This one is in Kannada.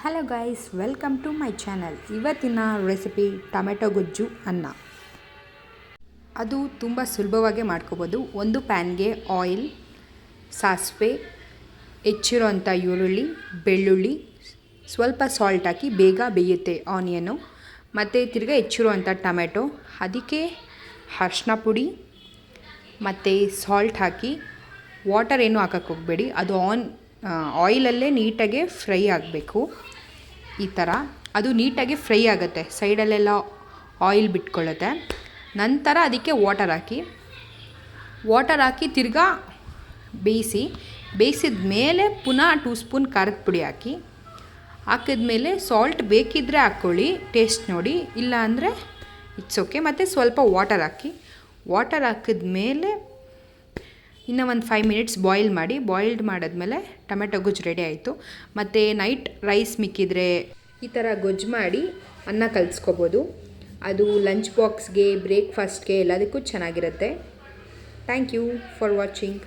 Hello guys, welcome to my channel. ಇವತ್ತಿನ ರೆಸಿಪಿ ಟೊಮೆಟೊ ಗೊಜ್ಜು ಅನ್ನ. ಅದು ತುಂಬ ಸುಲಭವಾಗಿ ಮಾಡ್ಕೋಬೋದು. ಒಂದು ಪ್ಯಾನ್ಗೆ ಆಯಿಲ್, ಸಾಸಿವೆ, ಹೆಚ್ಚಿರೋಂಥ ಈರುಳ್ಳಿ, ಬೆಳ್ಳುಳ್ಳಿ, ಸ್ವಲ್ಪ ಸಾಲ್ಟ್ ಹಾಕಿ ಬೇಗ ಬೇಯುತ್ತೆ ಆನಿಯನ್ನು. ಮತ್ತು ತಿರ್ಗಿ ಹೆಚ್ಚಿರುವಂಥ ಟೊಮೆಟೊ, ಅದಕ್ಕೆ ಅರಿಶಿನ ಪುಡಿ ಮತ್ತು ಸಾಲ್ಟ್ ಹಾಕಿ, ವಾಟರ್ ಏನೂ ಹಾಕಕ್ಕೆ ಹೋಗಬೇಡಿ. ಅದು ಆಯಿಲಲ್ಲೇ ನೀಟಾಗಿ ಫ್ರೈ ಆಗಬೇಕು. ಈ ಥರ ಅದು ನೀಟಾಗಿ ಫ್ರೈ ಆಗುತ್ತೆ, ಸೈಡಲ್ಲೆಲ್ಲ ಆಯಿಲ್ ಬಿಟ್ಕೊಳ್ಳುತ್ತೆ. ನಂತರ ಅದಕ್ಕೆ ವಾಟರ್ ಹಾಕಿ ತಿರ್ಗಾ ಬೇಯಿಸಿದ ಮೇಲೆ ಪುನಃ 2 ಸ್ಪೂನ್ ಖಾರದ ಪುಡಿ ಹಾಕಿದ್ಮೇಲೆ ಸಾಲ್ಟ್ ಬೇಕಿದ್ದರೆ ಹಾಕ್ಕೊಳ್ಳಿ, ಟೇಸ್ಟ್ ನೋಡಿ, ಇಲ್ಲ ಅಂದರೆ ಇಟ್ಸ್ ಓಕೆ. ಮತ್ತು ಸ್ವಲ್ಪ ವಾಟರ್ ಹಾಕಿದ್ಮೇಲೆ ಇನ್ನು ಒಂದು 5 ಮಿನಿಟ್ಸ್ ಬಾಯ್ಲ್ಡ್ ಮಾಡಿದ್ಮೇಲೆ ಟೊಮೆಟೊ ಗೊಜ್ಜು ರೆಡಿ ಆಯಿತು. ಮತ್ತು ನೈಟ್ ರೈಸ್ ಮಿಕ್ಕಿದ್ರೆ ಈ ಥರ ಗೊಜ್ಜು ಮಾಡಿ ಅನ್ನ ಕಲಿಸ್ಕೋಬೋದು. ಅದು ಲಂಚ್ ಬಾಕ್ಸ್ಗೆ, ಬ್ರೇಕ್ಫಾಸ್ಟ್ಗೆ ಎಲ್ಲದಕ್ಕೂ ಚೆನ್ನಾಗಿರುತ್ತೆ. Thank you for watching.